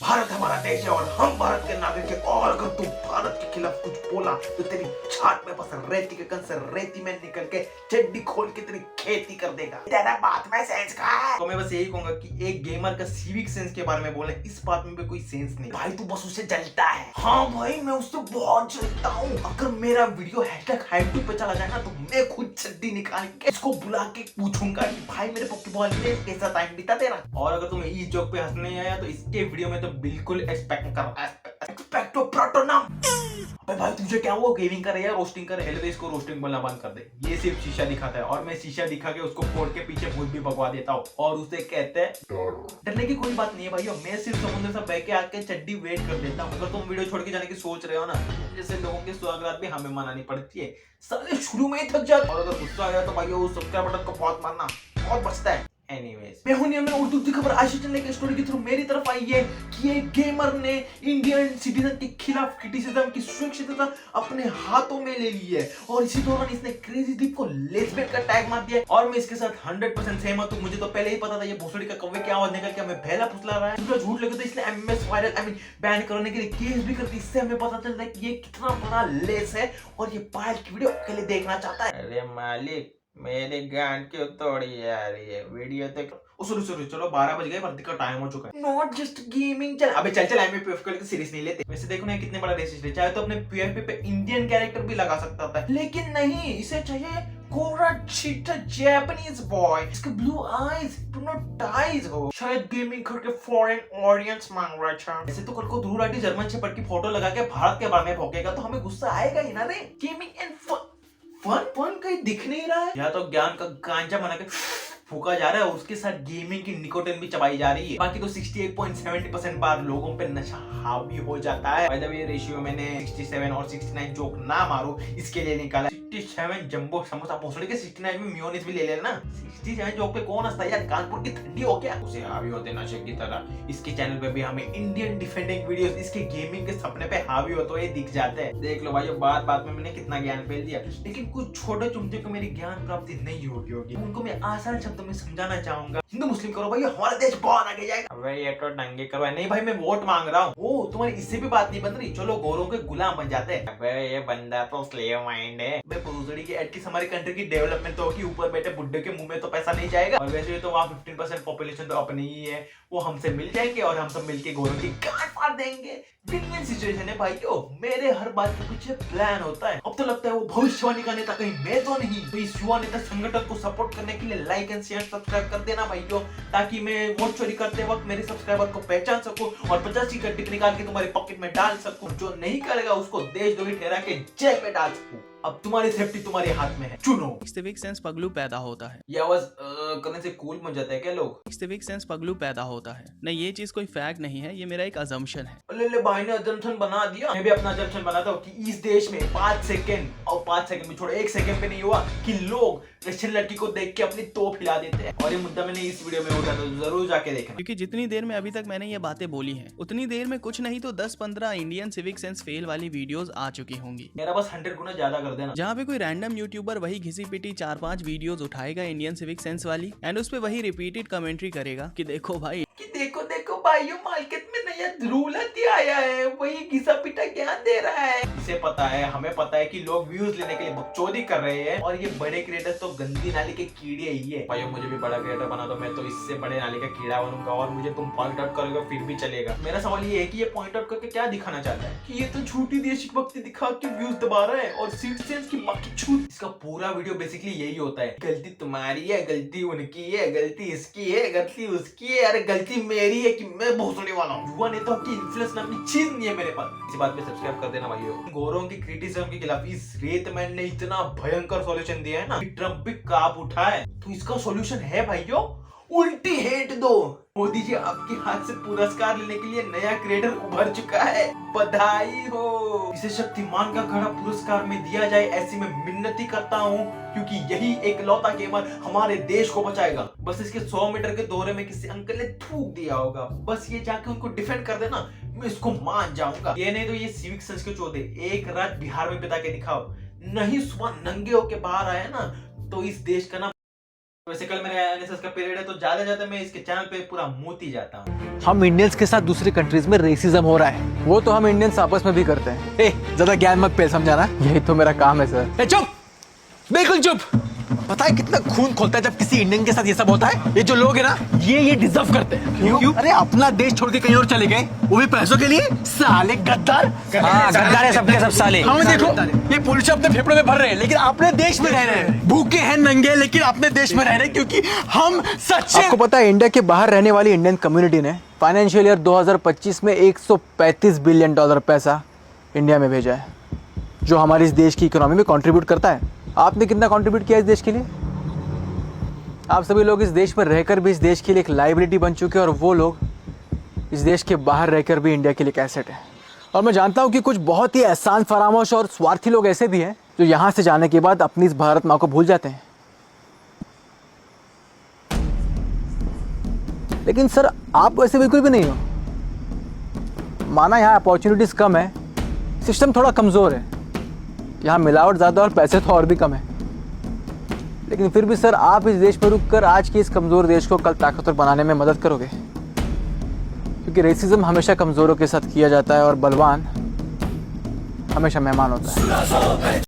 भारत हमारा देश है और हम भारत के नागरिक हैं और अगर तू भारत के खिलाफ कुछ बोला तो तेरी छात में बस रेती के कण से रेती में निकल के चड्डी खोल के तेरी खेती कर देगा। तेरा बात में सेंस कहाँ है? तो मैं बस यही कहूंगा कि एक गेमर का सिविक सेंस के बारे में बोले, इस बात में भी कोई सेंस नहीं। भाई तू बस उससे जलता है। हाँ भाई मैं उससे बहुत जलता हूँ। अगर मेरा वीडियो #HiveTube पे चला जाए ना तो मैं खुद चड्डी निकाल के इसको बुला के पूछूंगा कि भाई मेरे पोकेबॉल में कैसा टाइम बीता तेरा। और अगर तुम्हें इस जोक पे हंसने नहीं आया तो इसके वीडियो में तो बिल्कुल एक्सपेक्ट प्रोटोनम। अबे भाई तुझे क्या वो गेमिंग कर रहा है रोस्टिंग कर रहा है? इसको रोस्टिंग बोलना बंद कर दे। ये सिर्फ शीशा दिखाता है और मैं शीशा दिखा के उसको फोड़ के पीछे भूत भी भगवा देता हूँ और उसे कहते हैं डरने की कोई बात नहीं है भाइयों। मैं सिर्फ समुद्र से बह के आके चड्डी वेट कर देता हूँ। अगर तुम वीडियो छोड़ के जाने की सोच रहे हो ना, जैसे लोगों की स्वागत भी हमें मनानी पड़ती है, साले शुरू में ही थक जाते। और अगर गुस्सा आ गया तो भाइयों उस सब्सक्राइब बटन को बहुत मारना, बहुत बचता है। Anyways, मैं हूं नियम में उर्दू की खबर आशीष चंद्र की स्टोरी के थ्रू मेरी तरफ आई है कि एक गेमर ने इंडियन सिटीजन के खिलाफ क्रिटिसिज्म की सुरक्षितता अपने हाथों में ले ली है और इसी दौरान इसने क्रेजी दीप को लेस्बियन का टैग मार दिया और मैं इसके साथ 100% सहमत हूं। मुझे तो पहले ही पता था ये भोसड़ी का कौवे क्या आवाज निकल के हमें पहला फुसला रहा है। दूसरा झूठ लगे तो इसने एमएमएस वायरल बैन करने के लिए केस भी कर दी। इससे हमें पता चलता है कि ये कितना बड़ा लेस है और ये पायल की वीडियो अकेले देखना चाहता है। अरे मालिक मेरे गांड क्यों तोड़ी जा रही है वीडियो तक। सॉरी चलो 12 बज गए, वर्दी का टाइम हो चुका है। नॉट जस्ट गेमिंग चल अबे चल एमपीएफ को सीरीज नहीं लेते। वैसे देखो ना कितने बड़ा रेसिस्ट है। चाहे तो अपने पीएफपी पे इंडियन कैरेक्टर भी लगा सकता था लेकिन नहीं, इसे चाहिए कोरा चीटा जापानीज बॉय। इसके ब्लू आईज हिप्नोटाइज हो। शायद गेमिंग करके फॉरेन ऑडियंस मांग रहा था। ऐसे तो कल को ध्रुव राठी जर्मन शेपर्ड की फोटो लगा के भारत के बारे में भौंकेगा तो हमें गुस्सा आएगा ही ना रे। गेमिंग एंड फन कहीं दिख नहीं रहा है। या तो ज्ञान का गांजा बना के फूका जा रहा है, उसके साथ गेमिंग की निकोटिन भी चबाई जा रही है। बाकी तो 68.70% बार लोगों पे नशा हावी हो जाता है। बाय द वे रेशियो मैंने 67 और 69 जोक ना मारो इसके लिए निकाला। 67 जंबो समोसा भोसड़ी के 69 में मेयोनीज भी ले लेना। 67 जोक पे कौन हंसता है यार? कानपुर की ठंडी हो क्या? उसे हावी होते नशे की तरह इसके चैनल पे भी हमें इंडियन डिफेंडिंग वीडियोस इसके गेमिंग के सपने पे हावी होते हुए दिख जाते हैं। देख लो भाई बात बात में मैंने कितना ज्ञान फैल दिया, लेकिन कुछ छोटे चुमचे को मेरी ज्ञान प्राप्ति नहीं होगी। उनको मैं आसान शब्दों में समझाना चाहूंगा। हिंदू मुस्लिम करो भाई, हमारा देश बहुत आगे जाएगा। अबे ये तो दंगे करो। नहीं भाई मैं वोट मांग रहा हूँ। ओ तुम्हारी इससे भी बात नहीं बन रही? चलो गोरों के गुलाम बन जाते हैं। अबे ये बंदा तो स्लेव माइंड है। भोसड़ी की एटलीस्ट हमारी कंट्री की डेवलपमेंट तो होगी, ऊपर बैठे बुड्ढे के मुंह में तो पैसा नहीं जाएगा। और वैसे तो वहाँ 15% पॉपुलेशन तो अपनी ही है, वो हमसे मिल जाएंगे और हम सब मिलके गोरों की गांड फाड़ देंगे। विन-विन सिचुएशन है भाइयों। मेरे हर बात के पीछे प्लान होता है। अब तो लगता है वो भविष्यवाणी का नेता कहीं मैं तो नहीं। तो इस युवा नेता संगठन को सपोर्ट करने के लिए लाइक एंड शेयर सब्सक्राइब कर देना भाइयों, ताकि मैं वोट चोरी करते वक्त मेरे सब्सक्राइबर को पहचान सकूं और 50 की टिप निकाल के तुम्हारे पॉकेट में डाल सकूं। जो नहीं करेगा उसको देशद्रोही ठहरा के जेल में डाल सकूं। अब तुम्हारी सेफ्टी तुम्हारे हाथ में है, चुनो। सिविक सेंस पगलू पैदा होता है। ये आवाज करने से कूल बन जाता है क्या लोग? सिविक सेंस पगलू पैदा होता है। नहीं ये चीज कोई फैक्ट नहीं है, ये मेरा एक अजम्पशन है। ले भाई ने अजम्पशन बना दिया। मैं भी अपना अजम्पशन बनाता हूँ कि इस देश में 5 सेकंड और 5 सेकंड में छोड़ो 1 सेकंड पे नहीं हुआ कि लोग रशियन लड़की को देख के अपनी तोप हिला देते हैं। और ये मुद्दा मैंने इस वीडियो में उठाया तो जरूर जाके देखना। क्योंकि जितनी देर में अभी तक मैंने ये बातें बोली हैं उतनी देर में कुछ नहीं तो 10-15 इंडियन सिविक सेंस फेल वाली वीडियोस आ चुकी होंगी। मेरा बस 100 गुना ज्यादा कर देना। जहाँ पे कोई रैंडम यूट्यूबर वही घिसी पिटी 4-5 वीडियोस उठाएगा इंडियन सिविक सेंस वाली एंड उस पे वही रिपीटेड कमेंट्री करेगा कि देखो भाई भाइयों मार्केट में नया रूल आया है, वही घिसा पिटा ज्ञान दे रहा है। इसे पता है, हमें पता है कि लोग व्यूज लेने के लिए बकचोदी कर रहे हैं और ये बड़े क्रिएटर्स तो गंदी नाली के कीड़े ही है। भाइयों मुझे भी बड़ा क्रिएटर बना दो, मैं तो इससे बड़े नाली का कीड़ा बनूंगा और मुझे तुम पॉइंट आउट करोगे फिर भी चलेगा। मेरा सवाल ये है कि ये पॉइंट आउट करके क्या दिखाना चाहता है? कि ये तो झूठी देशभक्ति दिखा के व्यूज दबा रहा है और सिविक सेंस की बाकी छूट। इसका पूरा वीडियो बेसिकली यही होता है, गलती तुम्हारी है, गलती उनकी है, गलती इसकी है, गलती उसकी है, अरे गलती मेरी है कि मैं भोसड़ी वाला हूँ। युवा नेताओं की इन्फ्लुएंस नाम की चीज नहीं है मेरे पास। इसी बात पे सब्सक्राइब कर देना भाइयों। गोरों की क्रिटिसिज्म के खिलाफ इस रेतमैन ने इतना भयंकर सॉल्यूशन दिया है ना कि ट्रम्प भी कांप उठा है। तो इसका सॉल्यूशन है भाइयों, उल्टी हेट दो। मोदी जी आपके हाथ से पुरस्कार लेने के लिए नया क्रिएटर उभर चुका है, बधाई हो। इसे शक्तिमान का घड़ा पुरस्कार में दिया जाए ऐसी मैं मिन्नती करता हूँ, क्योंकि यही एक लौता गेमर हमारे देश को बचाएगा। बस इसके 100 मीटर के दौरे में किसी अंकल ने थूक दिया होगा, बस ये जाके उनको डिफेंड कर देना, मैं इसको मान जाऊंगा। ये नहीं तो ये सिविक सेंस के चौधे एक रात बिहार में बिता के दिखाओ, नहीं सुबह नंगे होके बाहर आया ना तो इस देश का ना वैसे कल मेरा एनएसएस का पीरियड है तो ज्यादा मैं इसके चैनल पे पूरा मोती जाता हूँ। हम इंडियंस के साथ दूसरी कंट्रीज में रेसिज्म हो रहा है, वो तो हम इंडियंस आपस में भी करते हैं। ए, ज्यादा ज्ञान मत पेल, समझाना, यही तो मेरा काम है सर। ए, चुप, बिल्कुल चुप। पता है कितना खून खोलता है जब किसी इंडियन के साथ ये सब होता है। ये जो लोग है ना, ये डिजर्व करते हैं। क्यों? अरे अपना देश छोड़ के कहीं और चले गए, वो भी पैसों के लिए। साले गद्दार। गद्दार है सबके सब साले। हाँ देखो, ये पुलिस अपने फेफड़ों में भर रहे हैं, लेकिन अपने देश में रह रहे हैं। भूखे हैं, नंगे, लेकिन अपने देश में रह रहे हैं, क्योंकि हम सच्चे। आपको पता है इंडिया के बाहर रहने वाली इंडियन कम्युनिटी ने फाइनेंशियल ईयर 2025 में $135 बिलियन पैसा इंडिया में भेजा है, जो हमारे इस देश की इकोनॉमी में कंट्रीब्यूट करता है। आपने कितना कंट्रीब्यूट किया इस देश के लिए? आप सभी लोग इस देश में रहकर भी इस देश के लिए एक लायबिलिटी बन चुके हैं, और वो लोग इस देश के बाहर रहकर भी इंडिया के लिए एक एसेट है। और मैं जानता हूं कि कुछ बहुत ही एहसान फरामोश और स्वार्थी लोग ऐसे भी हैं जो यहां से जाने के बाद अपनी इस भारत माँ को भूल जाते हैं। लेकिन सर, आप वैसे बिल्कुल भी नहीं हो। माना यहाँ अपॉर्चुनिटीज कम है, सिस्टम थोड़ा कमजोर है, यहाँ मिलावट ज्यादा और पैसे तो और भी कम है, लेकिन फिर भी सर आप इस देश में रुककर आज के इस कमजोर देश को कल ताकतवर बनाने में मदद करोगे, क्योंकि रेसिज्म हमेशा कमजोरों के साथ किया जाता है और बलवान हमेशा मेहमान होता है।